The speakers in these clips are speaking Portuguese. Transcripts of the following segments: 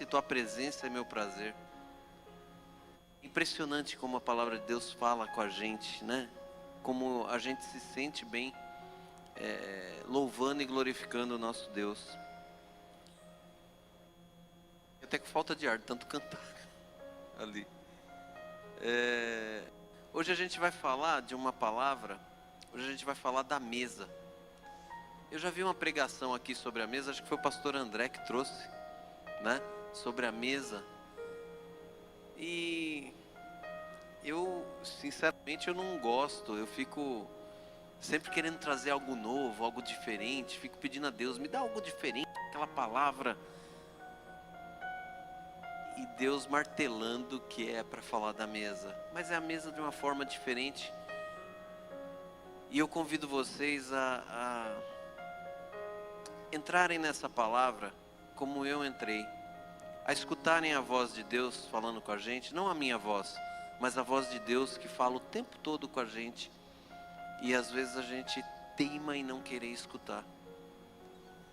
e tua presença é meu prazer. Impressionante como a palavra de Deus fala com a gente, né? Como a gente se sente bem, louvando e glorificando o nosso Deus. Até com falta de ar, de tanto cantar ali. Hoje a gente vai falar de uma palavra, hoje a gente vai falar da mesa. Eu já vi uma pregação aqui sobre a mesa, acho que foi o pastor André que trouxe, né? Sobre a mesa. E eu, sinceramente, eu não gosto, eu fico sempre querendo trazer algo novo, algo diferente, fico pedindo a Deus, me dá algo diferente, aquela palavra. E Deus martelando que é para falar da mesa, mas é a mesa de uma forma diferente. E eu convido vocês a entrarem nessa palavra como eu entrei, a escutarem a voz de Deus falando com a gente, não a minha voz, mas a voz de Deus que fala o tempo todo com a gente. E às vezes a gente teima em não querer escutar.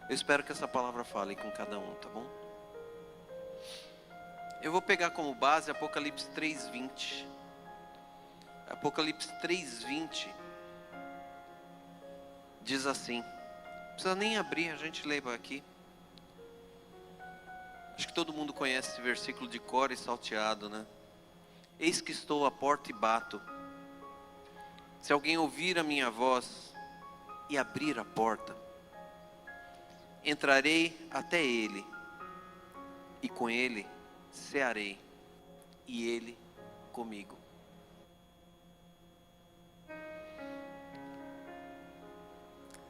Eu espero que essa palavra fale com cada um, tá bom? Eu vou pegar como base Apocalipse 3:20. Apocalipse 3:20 diz assim, não precisa nem abrir, a gente lê aqui. Acho que todo mundo conhece esse versículo de cor e salteado, né? Eis que estou à porta e bato. Se alguém ouvir a minha voz e abrir a porta, entrarei até ele, e com ele cearei, e ele comigo.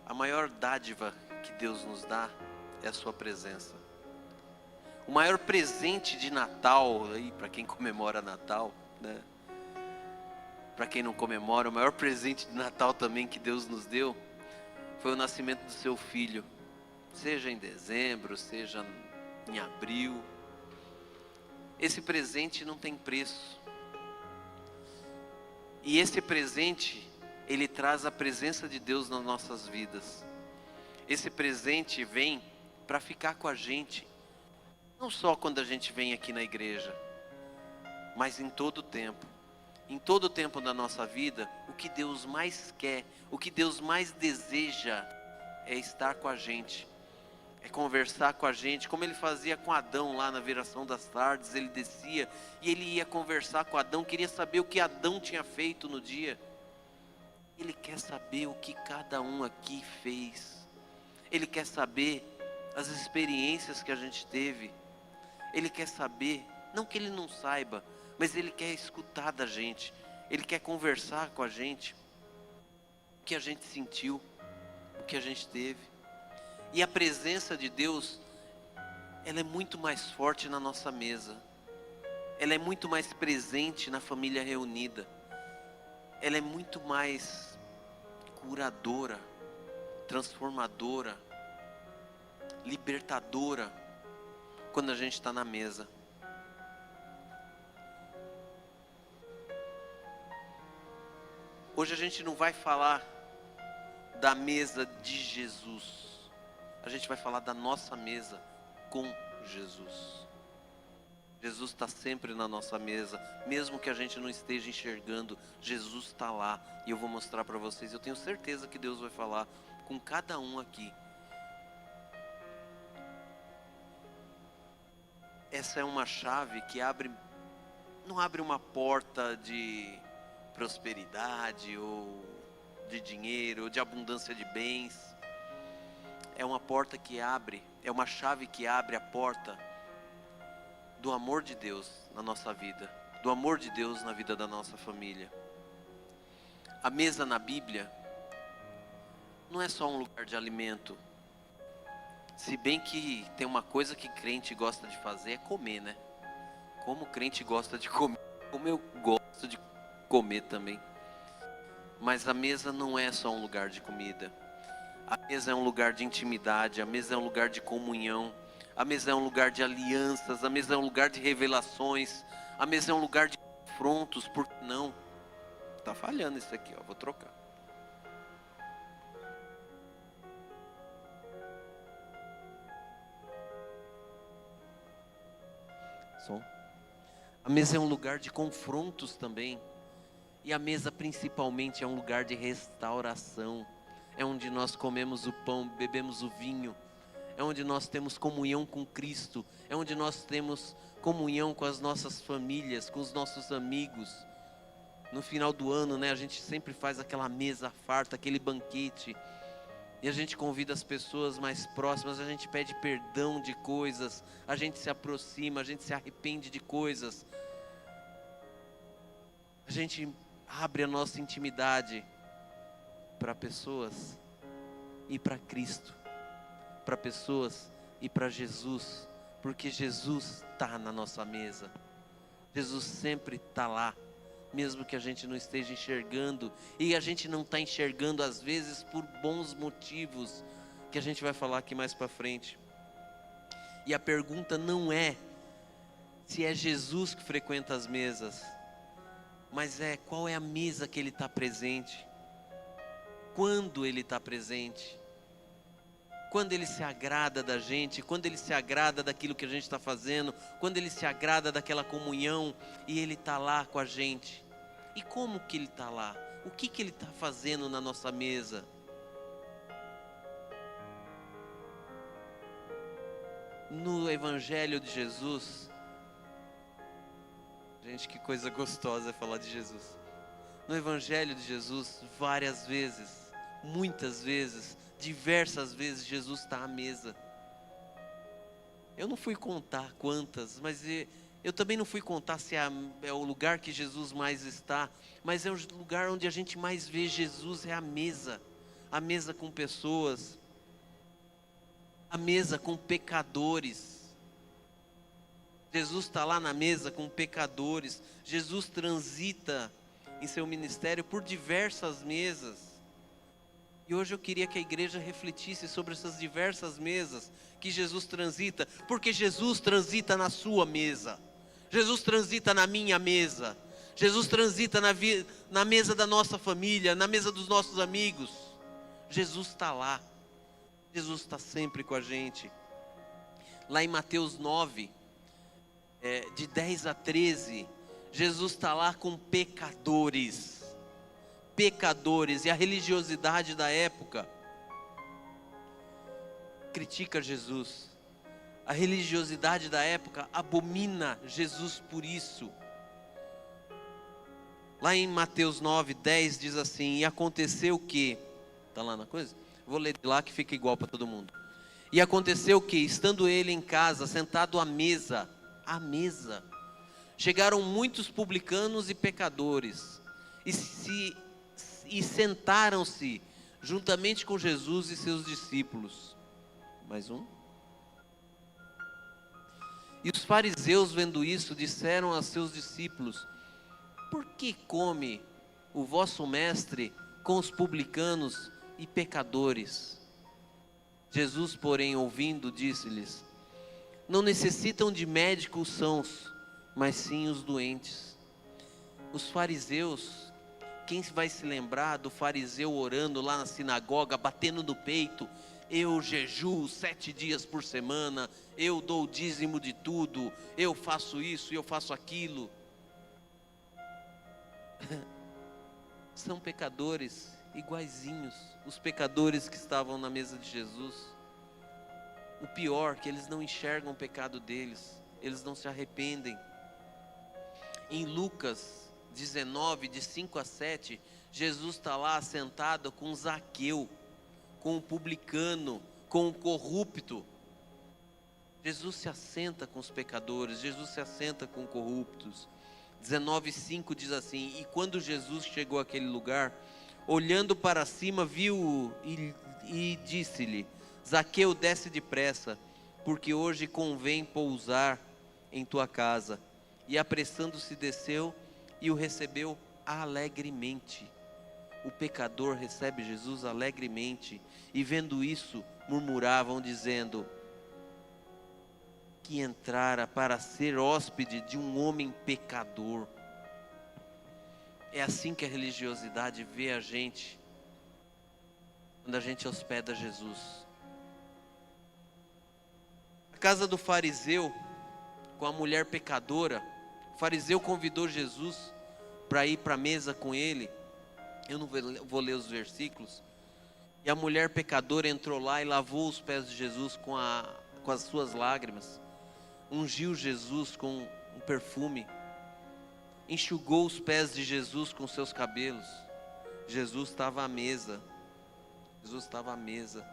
A maior dádiva que Deus nos dá é a sua presença. O maior presente de Natal, aí para quem comemora Natal, né? Para quem não comemora, o maior presente de Natal também que Deus nos deu foi o nascimento do seu filho. Seja em dezembro, seja em abril. Esse presente não tem preço. E esse presente, ele traz a presença de Deus nas nossas vidas. Esse presente vem para ficar com a gente. Não só quando a gente vem aqui na igreja, mas em todo o tempo. Em todo o tempo da nossa vida, o que Deus mais quer, o que Deus mais deseja é estar com a gente. É conversar com a gente, como ele fazia com Adão lá na viração das tardes. Ele descia e ele ia conversar com Adão, queria saber o que Adão tinha feito no dia. Ele quer saber o que cada um aqui fez. Ele quer saber as experiências que a gente teve. Ele quer saber, não que ele não saiba, mas ele quer escutar da gente. Ele quer conversar com a gente. O que a gente sentiu, o que a gente teve. E a presença de Deus, ela é muito mais forte na nossa mesa. Ela é muito mais presente na família reunida. Ela é muito mais curadora, transformadora, libertadora, quando a gente está na mesa. Hoje a gente não vai falar da mesa de Jesus. A gente vai falar da nossa mesa com Jesus. Jesus está sempre na nossa mesa. Mesmo que a gente não esteja enxergando, Jesus está lá. E eu vou mostrar para vocês. Eu tenho certeza que Deus vai falar com cada um aqui. Essa é uma chave que não abre uma porta de prosperidade ou de dinheiro, ou de abundância de bens. É uma porta que abre, é uma chave que abre a porta do amor de Deus na nossa vida, do amor de Deus na vida da nossa família. A mesa na Bíblia não é só um lugar de alimento. Se bem que tem uma coisa que crente gosta de fazer é comer, né? Como crente gosta de comer, como eu gosto de comer também. Mas a mesa não é só um lugar de comida. A mesa é um lugar de intimidade, a mesa é um lugar de comunhão, a mesa é um lugar de alianças, a mesa é um lugar de revelações, a mesa é um lugar de confrontos. Por que não? Tá falhando isso aqui, ó, vou trocar. som. A mesa é um lugar de confrontos também. E a mesa principalmente é um lugar de restauração. É onde nós comemos o pão, bebemos o vinho. É onde nós temos comunhão com Cristo. É onde nós temos comunhão com as nossas famílias, com os nossos amigos. No final do ano, né, a gente sempre faz aquela mesa farta, aquele banquete. E a gente convida as pessoas mais próximas, a gente pede perdão de coisas, a gente se aproxima, a gente se arrepende de coisas. A gente abre a nossa intimidade para pessoas e para Cristo, para pessoas e para Jesus, porque Jesus está na nossa mesa. Jesus sempre está lá, mesmo que a gente não esteja enxergando, e a gente não está enxergando às vezes por bons motivos, que a gente vai falar aqui mais para frente. E a pergunta não é se é Jesus que frequenta as mesas, mas é qual é a mesa que Ele está presente, quando Ele está presente, quando Ele se agrada da gente, quando Ele se agrada daquilo que a gente está fazendo, quando Ele se agrada daquela comunhão e Ele está lá com a gente. E como que Ele está lá? O que Ele está fazendo na nossa mesa? No Evangelho de Jesus, gente, que coisa gostosa é falar de Jesus. No Evangelho de Jesus, várias vezes, muitas vezes, diversas vezes, Jesus está à mesa. Eu não fui contar quantas, mas eu também não fui contar se é o lugar que Jesus mais está, mas é o lugar onde a gente mais vê Jesus, é a mesa com pessoas, a mesa com pecadores. Jesus está lá na mesa com pecadores. Jesus transita em seu ministério por diversas mesas. E hoje eu queria que a igreja refletisse sobre essas diversas mesas que Jesus transita, porque Jesus transita na sua mesa, Jesus transita na minha mesa, Jesus transita na mesa da nossa família, na mesa dos nossos amigos. Jesus está lá, Jesus está sempre com a gente. Lá em Mateus 9, de 10 a 13, Jesus está lá com pecadores, e a religiosidade da época critica Jesus, a religiosidade da época abomina Jesus por isso. Lá em Mateus 9, 10 diz assim: e aconteceu que, está lá na coisa? Vou ler de lá que fica igual para todo mundo. E aconteceu que, estando ele em casa, sentado à mesa, chegaram muitos publicanos e pecadores, e sentaram-se juntamente com Jesus e seus discípulos. Mais um. E os fariseus, vendo isso, disseram a seus discípulos: por que come o vosso mestre com os publicanos e pecadores? Jesus, porém, ouvindo, disse-lhes: não necessitam de médico os sãos, mas sim os doentes. Os fariseus, quem vai se lembrar do fariseu orando lá na sinagoga, batendo no peito: eu jejuo 7 dias por semana, eu dou o dízimo de tudo, eu faço isso e eu faço aquilo. São pecadores iguaizinhos, os pecadores que estavam na mesa de Jesus. O pior, que eles não enxergam o pecado deles, eles não se arrependem. Em Lucas 19, de 5 a 7, Jesus está lá sentado com Zaqueu, com o publicano, com o corrupto. Jesus se assenta com os pecadores, Jesus se assenta com corruptos. 19:5 diz assim: e quando Jesus chegou àquele lugar, olhando para cima, viu-o e disse-lhe: Zaqueu, desce depressa, porque hoje convém pousar em tua casa. E apressando-se desceu e o recebeu alegremente. O pecador recebe Jesus alegremente, e vendo isso, murmuravam dizendo: que entrara para ser hóspede de um homem pecador. É assim que a religiosidade vê a gente, quando a gente hospeda Jesus. A casa do fariseu, com a mulher pecadora. O fariseu convidou Jesus para ir para a mesa com ele. Eu não vou ler os versículos. E a mulher pecadora entrou lá e lavou os pés de Jesus com as suas lágrimas. Ungiu Jesus com um perfume. Enxugou os pés de Jesus com seus cabelos. Jesus estava à mesa. Jesus estava à mesa.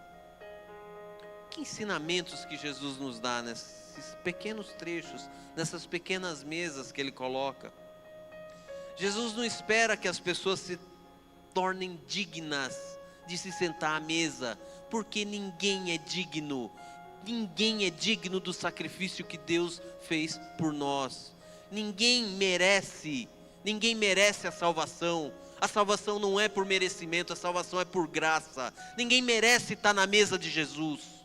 Que ensinamentos que Jesus nos dá nesses pequenos trechos, nessas pequenas mesas que Ele coloca. Jesus não espera que as pessoas se tornem dignas de se sentar à mesa, porque ninguém é digno. Ninguém é digno do sacrifício que Deus fez por nós. Ninguém merece a salvação. A salvação não é por merecimento, a salvação é por graça. Ninguém merece estar na mesa de Jesus.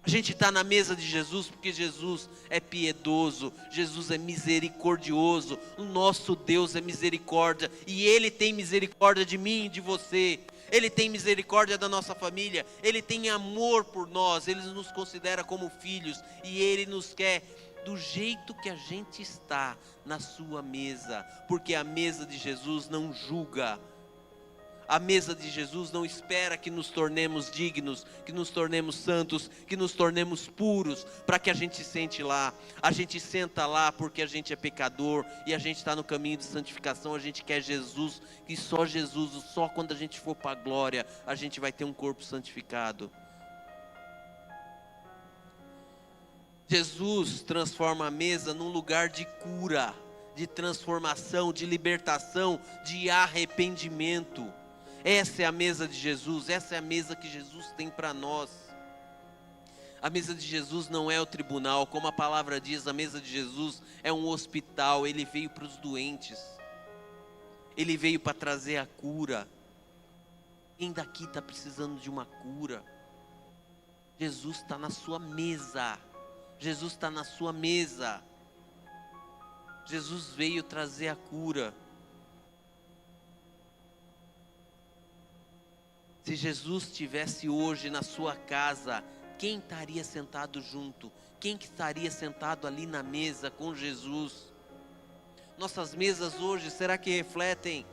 A gente está na mesa de Jesus porque Jesus é piedoso, Jesus é misericordioso, o nosso Deus é misericórdia, e Ele tem misericórdia de mim e de você, Ele tem misericórdia da nossa família, Ele tem amor por nós, Ele nos considera como filhos, e Ele nos quer do jeito que a gente está na sua mesa, porque a mesa de Jesus não julga. A mesa de Jesus não espera que nos tornemos dignos, que nos tornemos santos, que nos tornemos puros, para que a gente sente lá. A gente senta lá porque a gente é pecador e a gente está no caminho de santificação. A gente quer Jesus, e só Jesus, só quando a gente for para a glória, a gente vai ter um corpo santificado. Jesus transforma a mesa num lugar de cura, de transformação, de libertação, de arrependimento. Essa é a mesa de Jesus, essa é a mesa que Jesus tem para nós. A mesa de Jesus não é o tribunal, como a palavra diz, a mesa de Jesus é um hospital. Ele veio para os doentes, Ele veio para trazer a cura. Quem daqui está precisando de uma cura? Jesus está na sua mesa, Jesus está na sua mesa. Jesus veio trazer a cura. Se Jesus estivesse hoje na sua casa, quem estaria sentado junto? Quem que estaria sentado ali na mesa com Jesus? Nossas mesas hoje, será que refletem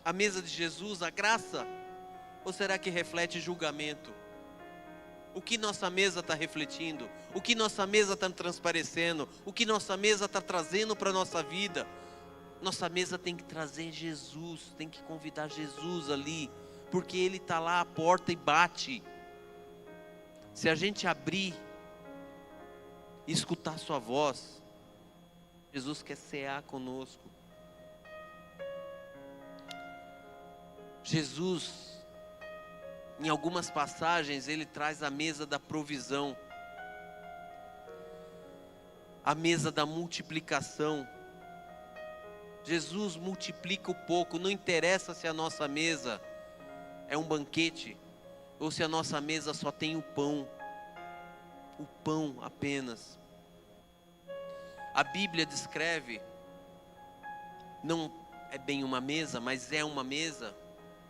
a mesa de Jesus, a graça? Ou será que reflete julgamento? O que nossa mesa está refletindo? O que nossa mesa está transparecendo? O que nossa mesa está trazendo para a nossa vida? Nossa mesa tem que trazer Jesus, tem que convidar Jesus ali, porque Ele está lá à porta e bate. Se a gente abrir e escutar sua voz, Jesus quer cear conosco. Jesus, em algumas passagens, Ele traz a mesa da provisão, a mesa da multiplicação. Jesus multiplica o pouco, não interessa se a nossa mesa é um banquete, ou se a nossa mesa só tem o pão apenas. A Bíblia descreve, não é bem uma mesa, mas é uma mesa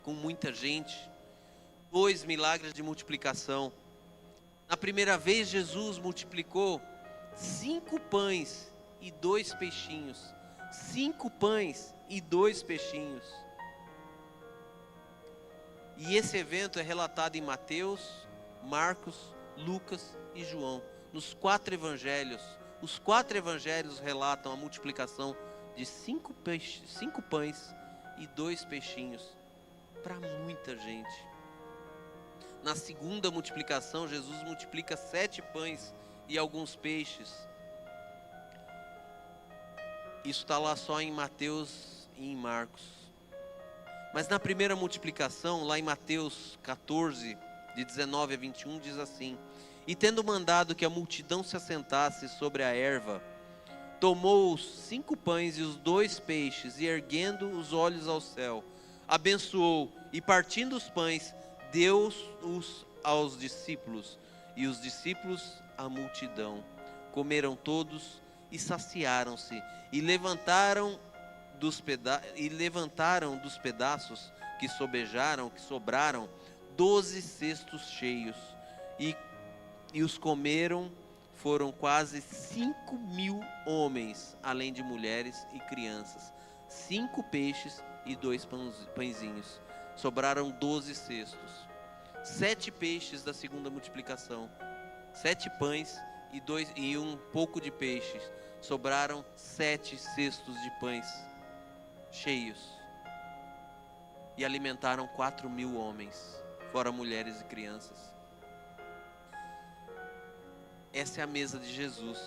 com muita gente, 2 milagres de multiplicação. Na primeira vez Jesus multiplicou 5 pães e 2 peixinhos, 5 pães e 2 peixinhos. E esse evento é relatado em Mateus, Marcos, Lucas e João. Nos 4 evangelhos, os 4 evangelhos relatam a multiplicação de 5 pães e 2 peixinhos para muita gente. Na segunda multiplicação, Jesus multiplica 7 pães e alguns peixes. Isso está lá só em Mateus e em Marcos. Mas na primeira multiplicação, lá em Mateus 14, de 19 a 21, diz assim: E tendo mandado que a multidão se assentasse sobre a erva, tomou os 5 pães e os 2 peixes, e erguendo os olhos ao céu, abençoou, e partindo os pães, deu-os aos discípulos, e os discípulos à multidão. Comeram todos e saciaram-se, e levantaram dos pedaços que sobraram, 12 cestos cheios, e os comeram foram quase 5.000 homens, além de mulheres e crianças. 5 peixes e 2 pãezinhos. Sobraram 12 cestos. 7 peixes da segunda multiplicação. 7 pães e um pouco de peixes. Sobraram 7 cestos de pães cheios. E alimentaram 4.000 homens, fora mulheres e crianças. Essa é a mesa de Jesus.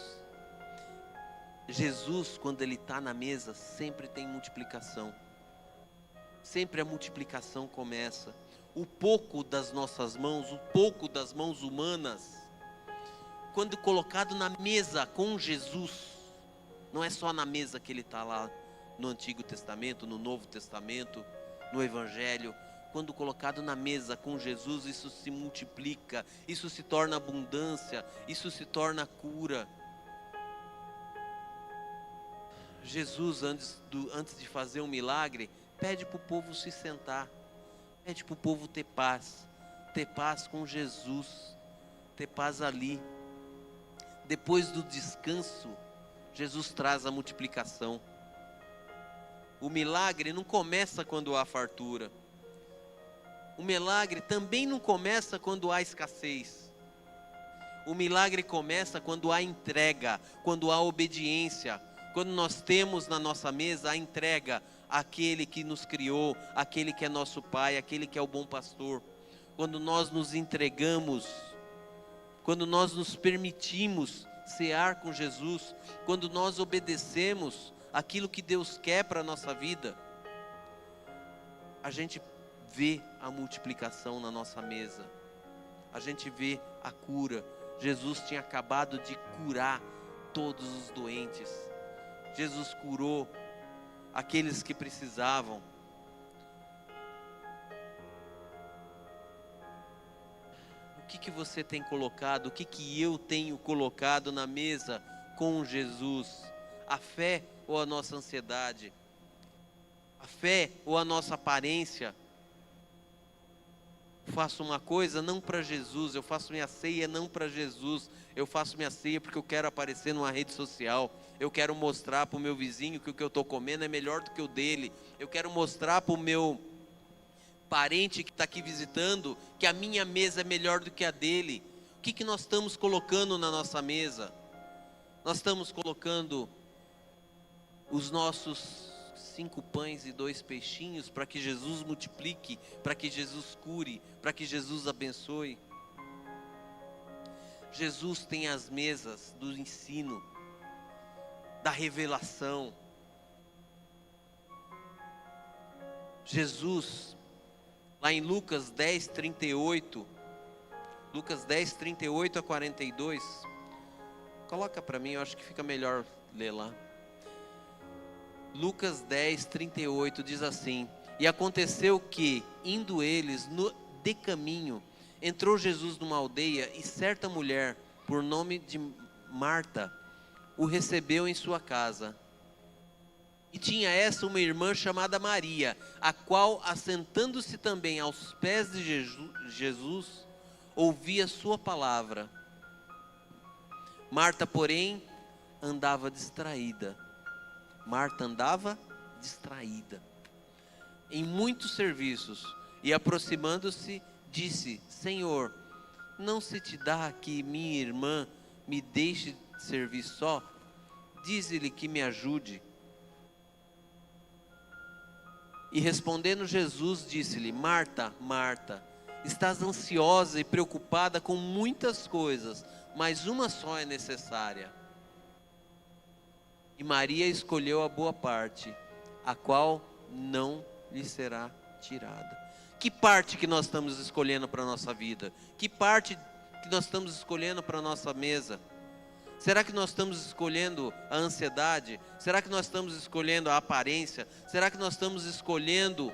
Jesus, quando Ele está na mesa, sempre tem multiplicação. Sempre a multiplicação começa. O pouco das nossas mãos, o pouco das mãos humanas, quando colocado na mesa com Jesus, não é só na mesa que Ele está lá no Antigo Testamento, no Novo Testamento, no Evangelho. Quando colocado na mesa com Jesus, isso se multiplica, isso se torna abundância, isso se torna cura. Jesus, antes de fazer um milagre, pede para o povo se sentar, pede para o povo ter paz com Jesus, ter paz ali. Depois do descanso, Jesus traz a multiplicação. O milagre não começa quando há fartura. O milagre também não começa quando há escassez. O milagre começa quando há entrega, quando há obediência. Quando nós temos na nossa mesa a entrega àquele que nos criou, àquele que é nosso Pai, àquele que é o bom pastor. Quando nós nos entregamos, quando nós nos permitimos cear com Jesus, quando nós obedecemos aquilo que Deus quer para a nossa vida, a gente vê a multiplicação na nossa mesa, a gente vê a cura. Jesus tinha acabado de curar todos os doentes, Jesus curou aqueles que precisavam. O que você tem colocado, o que eu tenho colocado na mesa com Jesus? A fé ou a nossa ansiedade? A fé ou a nossa aparência? Eu faço uma coisa não para Jesus, eu faço minha ceia não para Jesus, eu faço minha ceia porque eu quero aparecer numa rede social, eu quero mostrar para o meu vizinho que o que eu estou comendo é melhor do que o dele, eu quero mostrar para o meu parente que está aqui visitando que a minha mesa é melhor do que a dele. O que nós estamos colocando na nossa mesa? Nós estamos colocando os nossos 5 pães e 2 peixinhos para que Jesus multiplique, para que Jesus cure, para que Jesus abençoe. Jesus tem as mesas do ensino, da revelação. Jesus, lá em Lucas 10, 38, Lucas 10, 38 a 42, coloca para mim, eu acho que fica melhor ler lá. Lucas 10, 38 diz assim: E aconteceu que, indo eles de caminho, entrou Jesus numa aldeia, e certa mulher, por nome de Marta, o recebeu em sua casa. E tinha essa uma irmã chamada Maria, a qual, assentando-se também aos pés de Jesus, ouvia sua palavra. Marta, porém, andava distraída. Em muitos serviços, e aproximando-se, disse: Senhor, não se te dá que minha irmã me deixe servir só? Dize-lhe que me ajude. E respondendo Jesus, disse-lhe: Marta, Marta, estás ansiosa e preocupada com muitas coisas, mas uma só é necessária. E Maria escolheu a boa parte, a qual não lhe será tirada. Que parte que nós estamos escolhendo para a nossa vida? Que parte que nós estamos escolhendo para a nossa mesa? Será que nós estamos escolhendo a ansiedade? Será que nós estamos escolhendo a aparência? Será que nós estamos escolhendo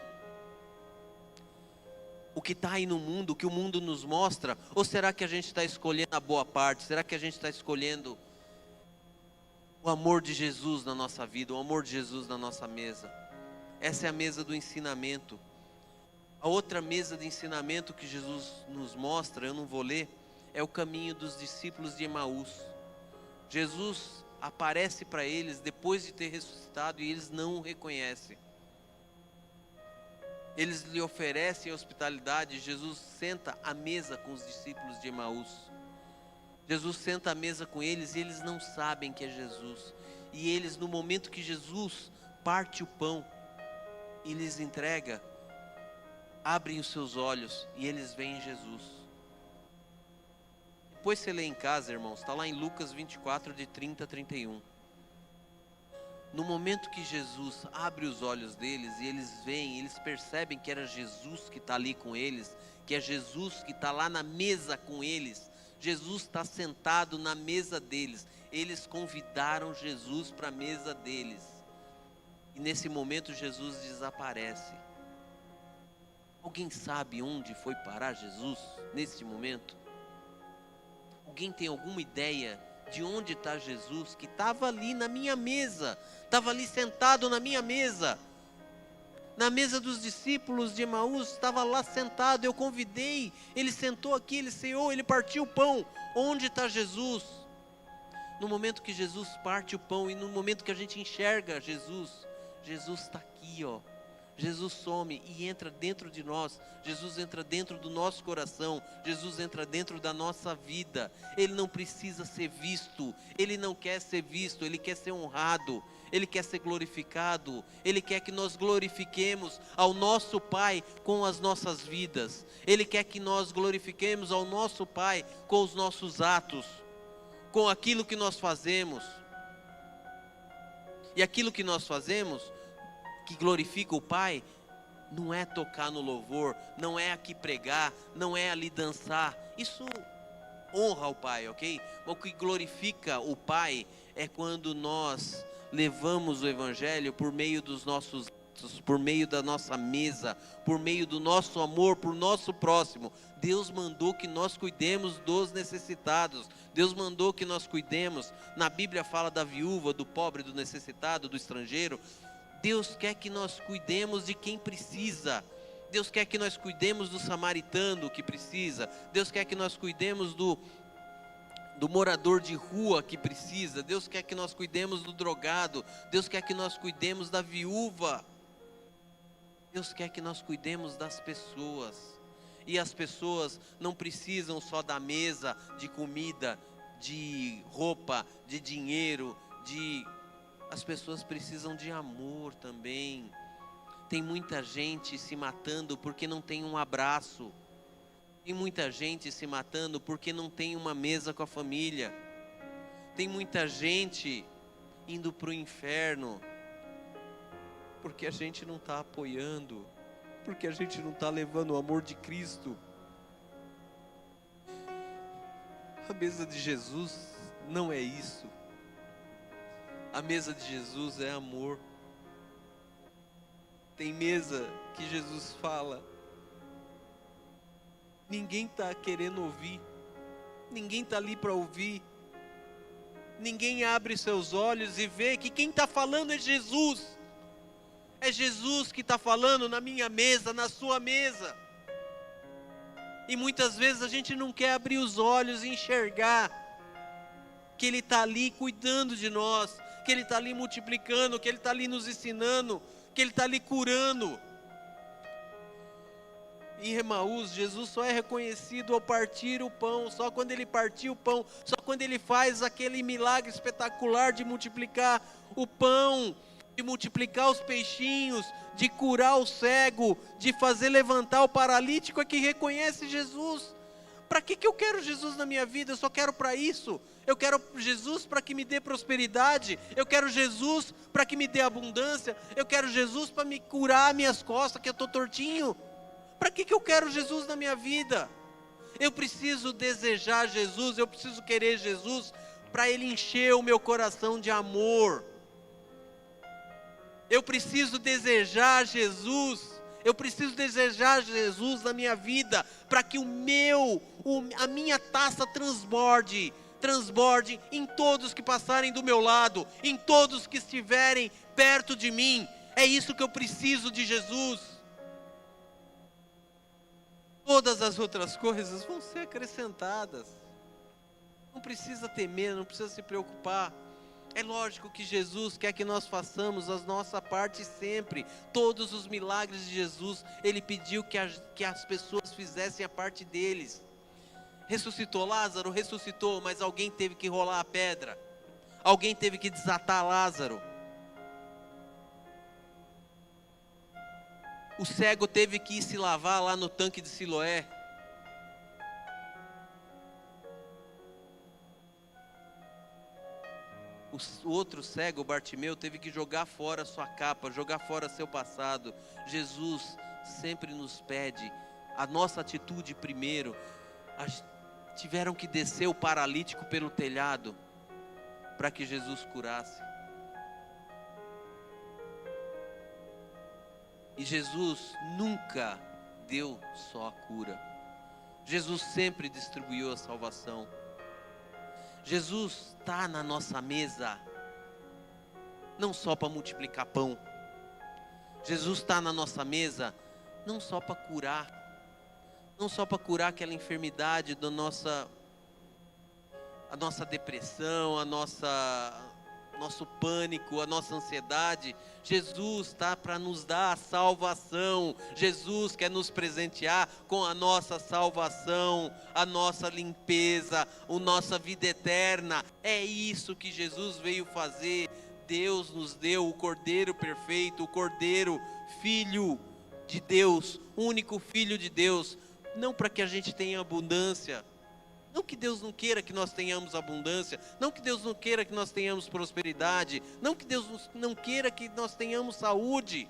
o que está aí no mundo, o que o mundo nos mostra? Ou será que a gente está escolhendo a boa parte? Será que a gente está escolhendo o amor de Jesus na nossa vida, o amor de Jesus na nossa mesa? Essa é a mesa do ensinamento. A outra mesa de ensinamento que Jesus nos mostra, eu não vou ler, é o caminho dos discípulos de Emaús. Jesus aparece para eles depois de ter ressuscitado e eles não o reconhecem. Eles lhe oferecem hospitalidade. Jesus senta à mesa com os discípulos de Emaús. Jesus senta à mesa com eles e eles não sabem que é Jesus. E eles, no momento que Jesus parte o pão e lhes entrega, abrem os seus olhos e eles veem Jesus. Depois você lê em casa, irmãos, está lá em Lucas 24, de 30 a 31. No momento que Jesus abre os olhos deles e eles veem, eles percebem que era Jesus que está ali com eles, que é Jesus que está lá na mesa com eles. Jesus está sentado na mesa deles. Eles convidaram Jesus para a mesa deles. E nesse momento Jesus desaparece. Alguém sabe onde foi parar Jesus nesse momento? Alguém tem alguma ideia de onde está Jesus? Que estava ali na minha mesa, estava ali sentado na minha mesa, na mesa dos discípulos de Emaús, estava lá sentado, eu convidei, ele sentou aqui, ele ceou, ele partiu o pão. Onde está Jesus? No momento que Jesus parte o pão e no momento que a gente enxerga Jesus, Jesus está aqui, ó. Jesus some e entra dentro de nós. Jesus entra dentro do nosso coração. Jesus entra dentro da nossa vida. Ele não precisa ser visto. Ele não quer ser visto. Ele quer ser honrado. Ele quer ser glorificado. Ele quer que nós glorifiquemos ao nosso Pai com as nossas vidas. Ele quer que nós glorifiquemos ao nosso Pai com os nossos atos, com aquilo que nós fazemos. E aquilo que nós fazemos que glorifica o Pai, não é tocar no louvor, não é aqui pregar, não é ali dançar. Isso honra o Pai, ok? Mas o que glorifica o Pai é quando nós levamos o Evangelho por meio dos nossos atos, por meio da nossa mesa, por meio do nosso amor por nosso próximo. Deus mandou que nós cuidemos dos necessitados. Deus mandou que nós cuidemos. Na Bíblia fala da viúva, do pobre, do necessitado, do estrangeiro. Deus quer que nós cuidemos de quem precisa. Deus quer que nós cuidemos do samaritano que precisa. Deus quer que nós cuidemos do morador de rua que precisa. Deus quer que nós cuidemos do drogado. Deus quer que nós cuidemos da viúva. Deus quer que nós cuidemos das pessoas. E as pessoas não precisam só da mesa, de comida, de roupa, de dinheiro, As pessoas precisam de amor também. Tem muita gente se matando porque não tem um abraço. Tem muita gente se matando porque não tem uma mesa com a família. Tem muita gente indo para o inferno porque a gente não está apoiando, porque a gente não está levando o amor de Cristo. A mesa de Jesus não é isso. A mesa de Jesus é amor. Tem mesa que Jesus fala, ninguém está querendo ouvir, ninguém está ali para ouvir, ninguém abre seus olhos e vê que quem está falando é Jesus. É Jesus que está falando na minha mesa, na sua mesa. E muitas vezes a gente não quer abrir os olhos e enxergar que Ele está ali cuidando de nós, que Ele está ali multiplicando, que Ele está ali nos ensinando, que Ele está ali curando. Em Emaús, Jesus só é reconhecido ao partir o pão, só quando Ele partiu o pão, só quando Ele faz aquele milagre espetacular de multiplicar o pão, de multiplicar os peixinhos, de curar o cego, de fazer levantar o paralítico, é que reconhece Jesus. Para que eu quero Jesus na minha vida? Eu só quero para isso. Eu quero Jesus para que me dê prosperidade. Eu quero Jesus para que me dê abundância. Eu quero Jesus para me curar minhas costas, que eu estou tortinho. Para que eu quero Jesus na minha vida? Eu preciso desejar Jesus, eu preciso querer Jesus para Ele encher o meu coração de amor. Eu preciso desejar Jesus. Eu preciso desejar Jesus na minha vida para que a minha taça transborde em todos que passarem do meu lado, em todos que estiverem perto de mim. É isso que eu preciso de Jesus. Todas as outras coisas vão ser acrescentadas. Não precisa temer, não precisa se preocupar. É lógico que Jesus quer que nós façamos a nossa parte sempre. Todos os milagres de Jesus, Ele pediu que as pessoas fizessem a parte deles. Ressuscitou Lázaro? Ressuscitou, mas alguém teve que rolar a pedra. Alguém teve que desatar Lázaro. O cego teve que ir se lavar lá no tanque de Siloé. O outro cego, o Bartimeu, teve que jogar fora sua capa, jogar fora seu passado. Jesus sempre nos pede a nossa atitude primeiro. Tiveram que descer o paralítico pelo telhado para que Jesus curasse. E Jesus nunca deu só a cura. Jesus sempre distribuiu a salvação. Jesus está na nossa mesa, não só para multiplicar pão. Jesus está na nossa mesa, não só para curar. Não só para curar aquela enfermidade a nossa depressão, nosso pânico, a nossa ansiedade. Jesus está para nos dar a salvação. Jesus quer nos presentear com a nossa salvação, a nossa limpeza, a nossa vida eterna. É isso que Jesus veio fazer. Deus nos deu o Cordeiro perfeito, o Cordeiro, Filho de Deus, único Filho de Deus, não para que a gente tenha abundância. Não que Deus não queira que nós tenhamos abundância, não que Deus não queira que nós tenhamos prosperidade, não que Deus não queira que nós tenhamos saúde.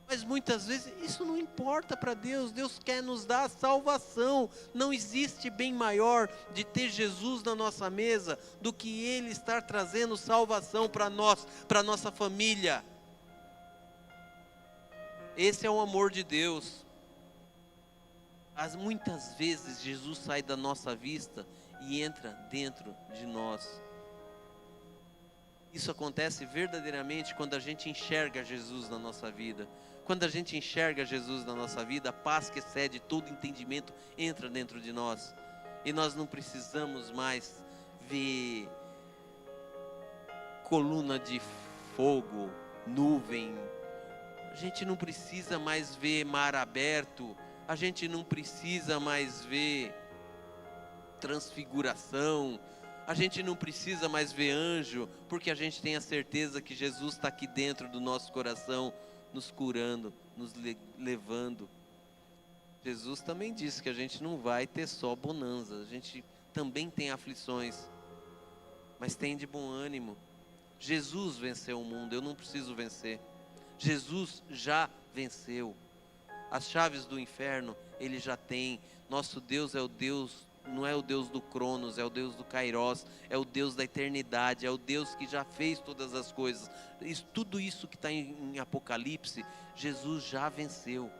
Mas muitas vezes isso não importa para Deus. Deus quer nos dar a salvação. Não existe bem maior de ter Jesus na nossa mesa do que Ele estar trazendo salvação para nós, para nossa família. Esse é o amor de Deus. Muitas vezes Jesus sai da nossa vista e entra dentro de nós. Isso acontece verdadeiramente quando a gente enxerga Jesus na nossa vida. Quando a gente enxerga Jesus na nossa vida, a paz que excede todo entendimento entra dentro de nós. E nós não precisamos mais ver coluna de fogo, nuvem. A gente não precisa mais ver mar aberto. A gente não precisa mais ver transfiguração. A gente não precisa mais ver anjo, porque a gente tem a certeza que Jesus está aqui dentro do nosso coração, nos curando, nos levando. Jesus também disse que a gente não vai ter só bonança, a gente também tem aflições, mas tem de bom ânimo. Jesus venceu o mundo, eu não preciso vencer. Jesus já venceu. As chaves do inferno Ele já tem. Nosso Deus é o Deus, não é o Deus do Cronos, é o Deus do Kairos, é o Deus da eternidade, é o Deus que já fez todas as coisas. Tudo isso que está em Apocalipse, Jesus já venceu.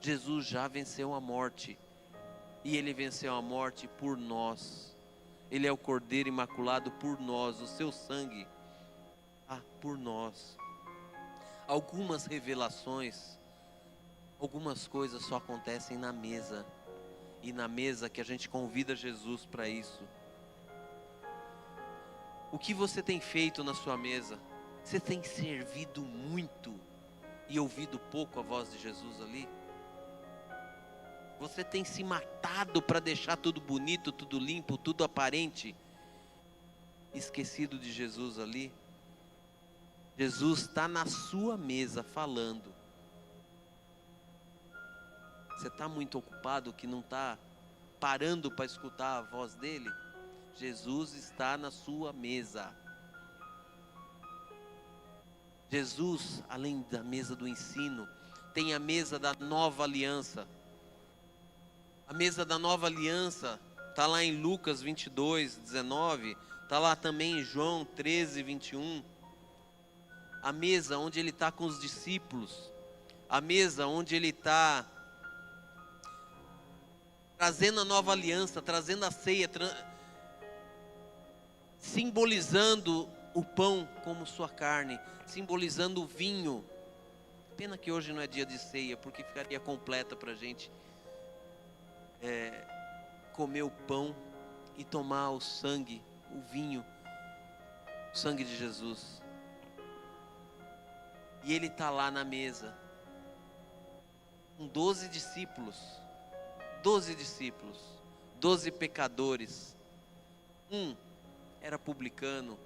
Jesus já venceu a morte. E Ele venceu a morte por nós. Ele é o Cordeiro imaculado por nós, o seu sangue, por nós. Algumas revelações, algumas coisas só acontecem na mesa. E na mesa que a gente convida Jesus para isso. O que você tem feito na sua mesa? Você tem servido muito e ouvido pouco a voz de Jesus ali? Você tem se matado para deixar tudo bonito, tudo limpo, tudo aparente, esquecido de Jesus ali? Jesus está na sua mesa falando. Você está muito ocupado que não está parando para escutar a voz dele? Jesus está na sua mesa. Jesus, além da mesa do ensino, tem a mesa da nova aliança. A mesa da nova aliança está lá em Lucas 22, 19. Está lá também em João 13, 21. A mesa onde ele está com os discípulos. A mesa onde ele está trazendo a nova aliança, trazendo a ceia, simbolizando o pão como sua carne, simbolizando o vinho. Pena que hoje não é dia de ceia, porque ficaria completa para a gente comer o pão e tomar o sangue, o vinho, o sangue de Jesus. E ele está lá na mesa, com 12 discípulos, 12 pecadores. Um era publicano,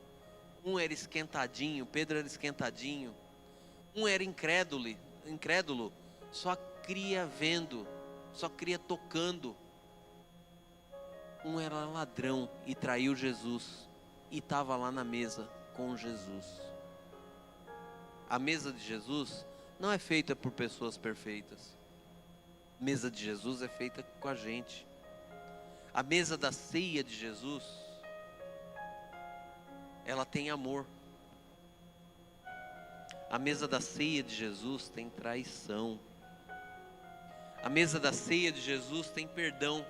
um era esquentadinho, Pedro era esquentadinho, um era incrédulo, só cria vendo, só cria tocando. Um era ladrão e traiu Jesus e estava lá na mesa com Jesus. A mesa de Jesus não é feita por pessoas perfeitas. A mesa de Jesus é feita com a gente. A mesa da ceia de Jesus, ela tem amor. A mesa da ceia de Jesus tem traição. A mesa da ceia de Jesus tem perdão.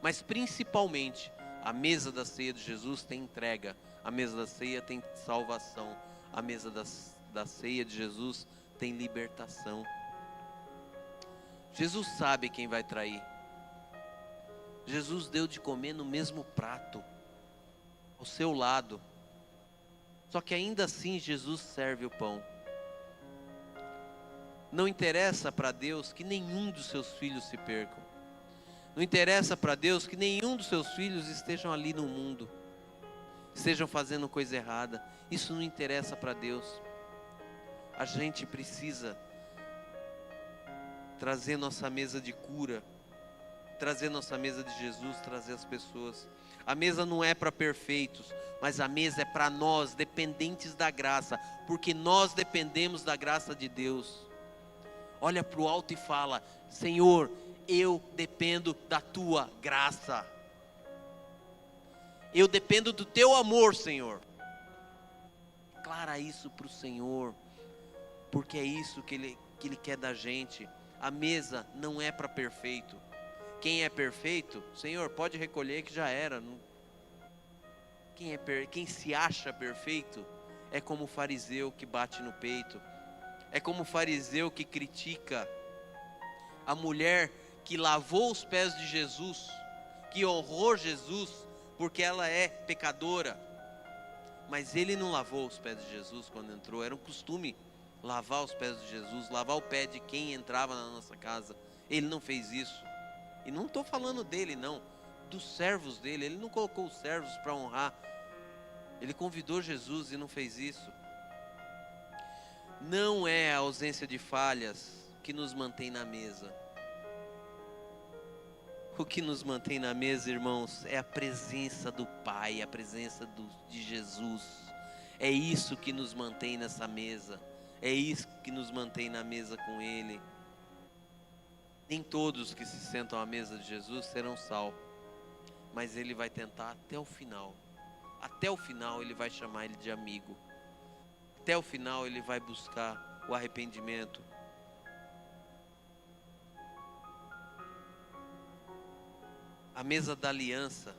Mas principalmente, a mesa da ceia de Jesus tem entrega. A mesa da ceia tem salvação. A mesa da ceia de Jesus tem libertação. Jesus sabe quem vai trair. Jesus deu de comer no mesmo prato, ao seu lado. Só que ainda assim Jesus serve o pão. Não interessa para Deus que nenhum dos seus filhos se percam. Não interessa para Deus que nenhum dos seus filhos estejam ali no mundo, estejam fazendo coisa errada. Isso não interessa para Deus. A gente precisa trazer nossa mesa de cura, trazer nossa mesa de Jesus, trazer as pessoas. A mesa não é para perfeitos, mas a mesa é para nós, dependentes da graça, porque nós dependemos da graça de Deus. Olha para o alto e fala: Senhor, eu dependo da tua graça. Eu dependo do teu amor, Senhor. Declara isso para o Senhor, porque é isso que Ele quer da gente. A mesa não é para perfeito. Quem é perfeito, Senhor, pode recolher que já era. Quem se acha perfeito é como o fariseu que bate no peito. É como o fariseu que critica a mulher que lavou os pés de Jesus, que honrou Jesus, porque ela é pecadora. Mas ele não lavou os pés de Jesus quando entrou. Era um costume lavar os pés de Jesus, lavar o pé de quem entrava na nossa casa. Ele não fez isso. E não estou falando dele não, dos servos dele. Ele não colocou os servos para honrar. Ele convidou Jesus e não fez isso. Não é a ausência de falhas que nos mantém na mesa. O que nos mantém na mesa, irmãos, é a presença do Pai, a presença de Jesus. É isso que nos mantém nessa mesa. É isso que nos mantém na mesa com Ele. Nem todos que se sentam à mesa de Jesus serão salvos, mas Ele vai tentar até o final. Até o final Ele vai chamar ele de amigo. Até o final Ele vai buscar o arrependimento. A mesa da aliança,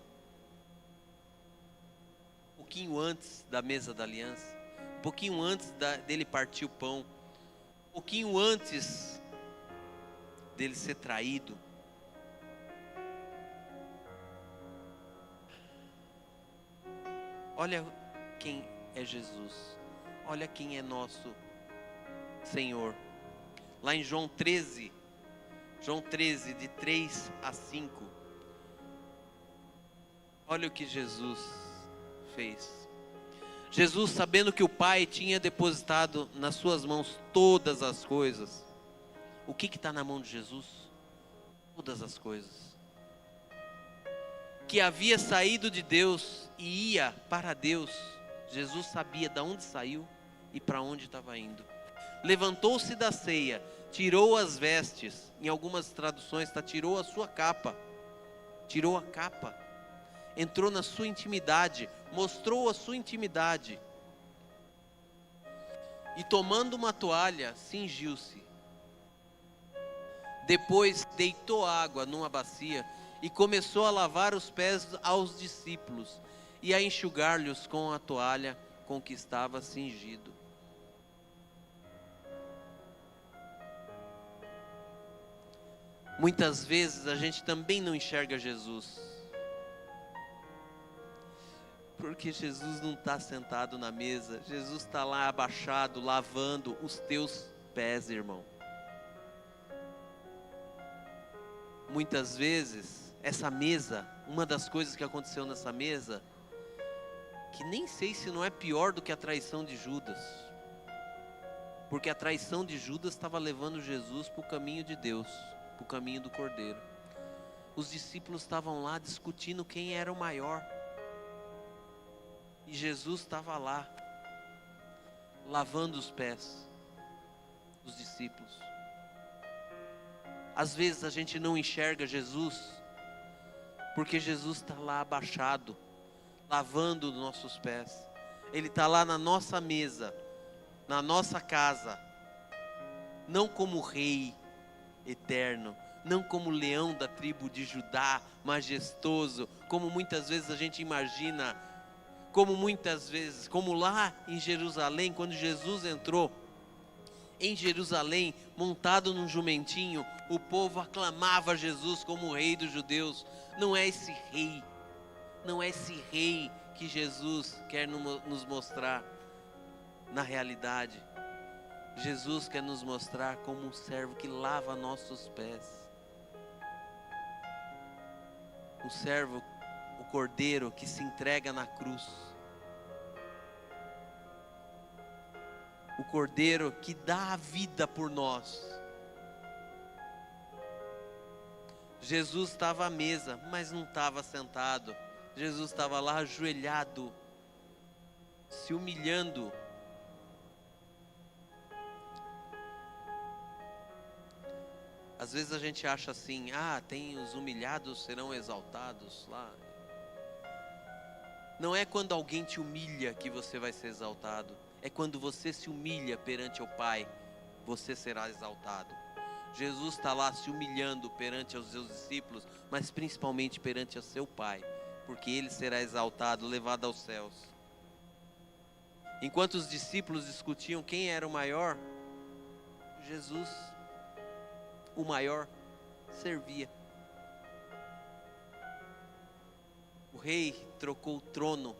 um pouquinho antes da mesa da aliança, um pouquinho antes dele partir o pão, um pouquinho antes dele ser traído, olha quem é Jesus, olha quem é nosso Senhor. Lá em João 13, de 3 a 5, olha o que Jesus fez. Jesus, sabendo que o Pai tinha depositado nas suas mãos todas as coisas. O que está na mão de Jesus? Todas as coisas. Que havia saído de Deus e ia para Deus. Jesus sabia de onde saiu e para onde estava indo. Levantou-se da ceia, tirou as vestes. Em algumas traduções está tirou a sua capa. Tirou a capa. Entrou na sua intimidade, mostrou a sua intimidade. E tomando uma toalha, cingiu-se. Depois deitou água numa bacia e começou a lavar os pés aos discípulos e a enxugar-lhes com a toalha com que estava cingido. Muitas vezes a gente também não enxerga Jesus. Porque Jesus não está sentado na mesa, Jesus está lá abaixado, lavando os teus pés, irmão. Muitas vezes, essa mesa, uma das coisas que aconteceu nessa mesa, que nem sei se não é pior do que a traição de Judas, porque a traição de Judas estava levando Jesus para o caminho de Deus, para o caminho do Cordeiro. Os discípulos estavam lá discutindo quem era o maior, e Jesus estava lá, lavando os pés dos discípulos. Às vezes a gente não enxerga Jesus, porque Jesus está lá abaixado, lavando os nossos pés. Ele está lá na nossa mesa, na nossa casa, não como rei eterno, não como leão da tribo de Judá, majestoso, como muitas vezes a gente imagina, como lá em Jerusalém, quando Jesus entrou em Jerusalém, montado num jumentinho, o povo aclamava Jesus como o rei dos judeus. Não é esse rei, não é esse rei que Jesus quer nos mostrar na realidade. Jesus quer nos mostrar como um servo que lava nossos pés. Um servo, o cordeiro que se entrega na cruz. O cordeiro que dá a vida por nós. Jesus estava à mesa, mas não estava sentado. Jesus estava lá ajoelhado, se humilhando. Às vezes a gente acha assim, tem os humilhados serão exaltados lá. Não é quando alguém te humilha que você vai ser exaltado. É quando você se humilha perante o Pai, você será exaltado. Jesus está lá se humilhando perante os seus discípulos, mas principalmente perante o seu Pai, porque Ele será exaltado, levado aos céus. Enquanto os discípulos discutiam quem era o maior, Jesus, o maior, servia. O rei trocou o trono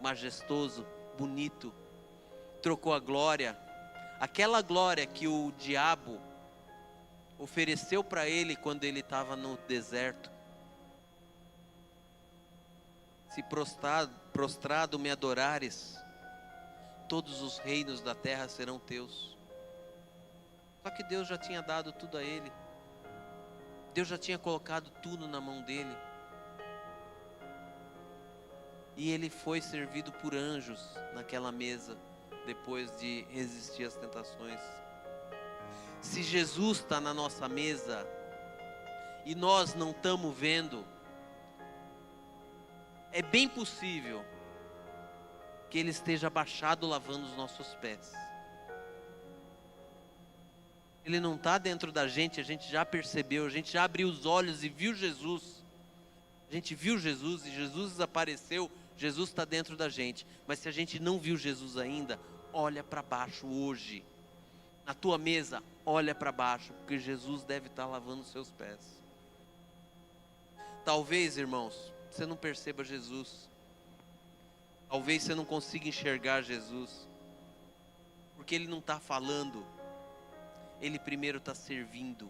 majestoso, bonito, trocou a glória, aquela glória que o diabo ofereceu para ele quando ele estava no deserto. Se prostrado me adorares, todos os reinos da terra serão teus. Só que Deus já tinha dado tudo a ele. Deus já tinha colocado tudo na mão dele. E ele foi servido por anjos naquela mesa, depois de resistir às tentações. Se Jesus está na nossa mesa e nós não estamos vendo, é bem possível que Ele esteja abaixado lavando os nossos pés. Ele não está dentro da gente, a gente já percebeu, a gente já abriu os olhos e viu Jesus. A gente viu Jesus e Jesus desapareceu, Jesus está dentro da gente. Mas se a gente não viu Jesus ainda, olha para baixo hoje. Na tua mesa, olha para baixo, porque Jesus deve estar lavando os seus pés. Talvez, irmãos, você não perceba Jesus. Talvez você não consiga enxergar Jesus, porque Ele não está falando. Ele primeiro está servindo.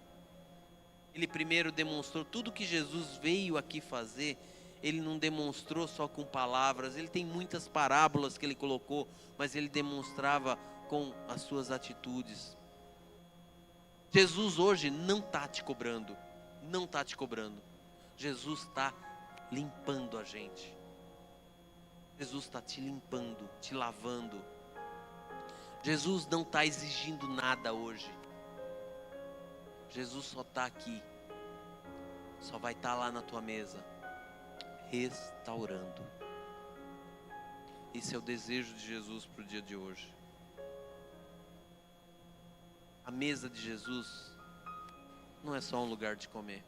Ele primeiro demonstrou tudo que Jesus veio aqui fazer. Ele não demonstrou só com palavras. Ele tem muitas parábolas que Ele colocou, mas Ele demonstrava com as suas atitudes. Jesus hoje não está te cobrando. Não está te cobrando. Jesus está limpando a gente. Jesus está te limpando, te lavando. Jesus não está exigindo nada hoje. Jesus só está aqui. Só vai estar lá na tua mesa, restaurando. Esse é o desejo de Jesus para o dia de hoje. A mesa de Jesus não é só um lugar de comer.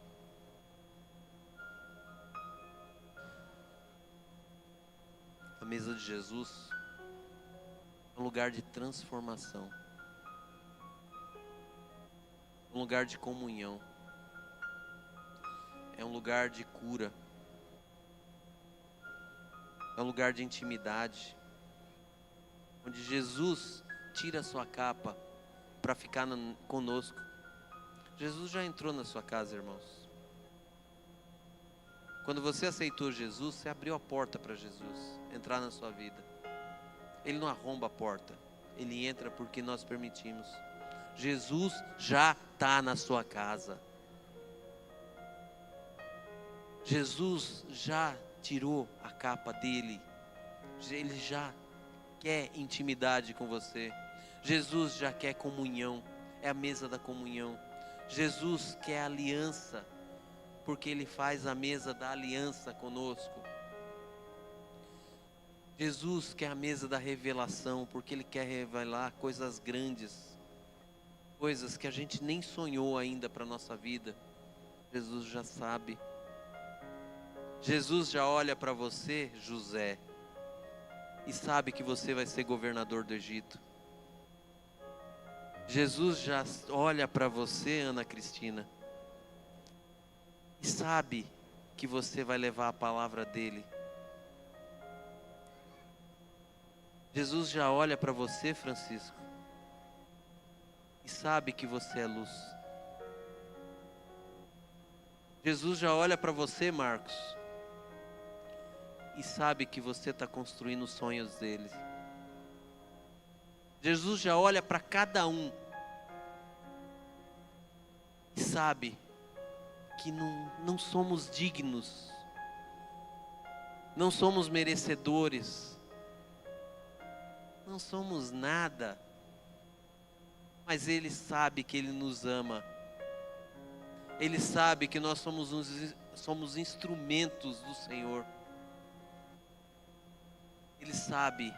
A mesa de Jesus é um lugar de transformação. Um lugar de comunhão. É um lugar de cura. É um lugar de intimidade, onde Jesus tira a sua capa para ficar conosco. Jesus já entrou na sua casa, irmãos. Quando você aceitou Jesus, você abriu a porta para Jesus entrar na sua vida. Ele não arromba a porta, Ele entra porque nós permitimos. Jesus já está na sua casa. Jesus já tirou a capa dele. Ele já quer intimidade com você. Jesus já quer comunhão. É a mesa da comunhão. Jesus quer aliança, porque Ele faz a mesa da aliança conosco. Jesus quer a mesa da revelação, porque Ele quer revelar coisas grandes, coisas que a gente nem sonhou ainda para a nossa vida. Jesus já sabe. Jesus já olha para você, José, e sabe que você vai ser governador do Egito. Jesus já olha para você, Ana Cristina, e sabe que você vai levar a palavra dele. Jesus já olha para você, Francisco, e sabe que você é luz. Jesus já olha para você, Marcos, e sabe que você está construindo os sonhos dele. Jesus já olha para cada um e sabe que não somos dignos, não somos merecedores, não somos nada, mas Ele sabe que Ele nos ama. Ele sabe que nós somos instrumentos do Senhor. Ele sabe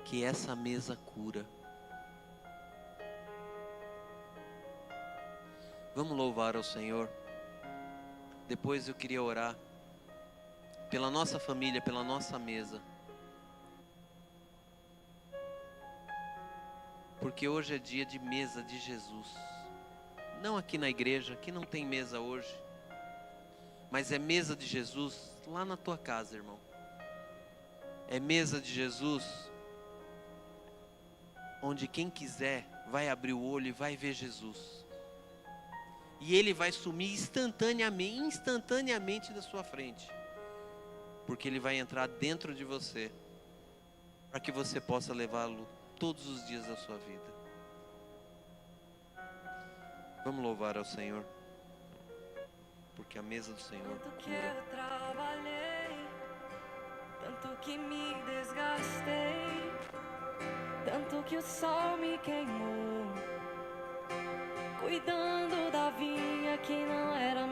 que essa mesa cura. Vamos louvar ao Senhor. Depois eu queria orar pela nossa família, pela nossa mesa. Porque hoje é dia de mesa de Jesus. Não aqui na igreja, aqui não tem mesa hoje. Mas é mesa de Jesus lá na tua casa, irmão. É mesa de Jesus, onde quem quiser vai abrir o olho e vai ver Jesus. E Ele vai sumir instantaneamente da sua frente. Porque Ele vai entrar dentro de você, para que você possa levá-lo todos os dias da sua vida. Vamos louvar ao Senhor, porque a mesa do Senhor cura. Tanto que me desgastei, tanto que o sol me queimou, cuidando da vinha que não era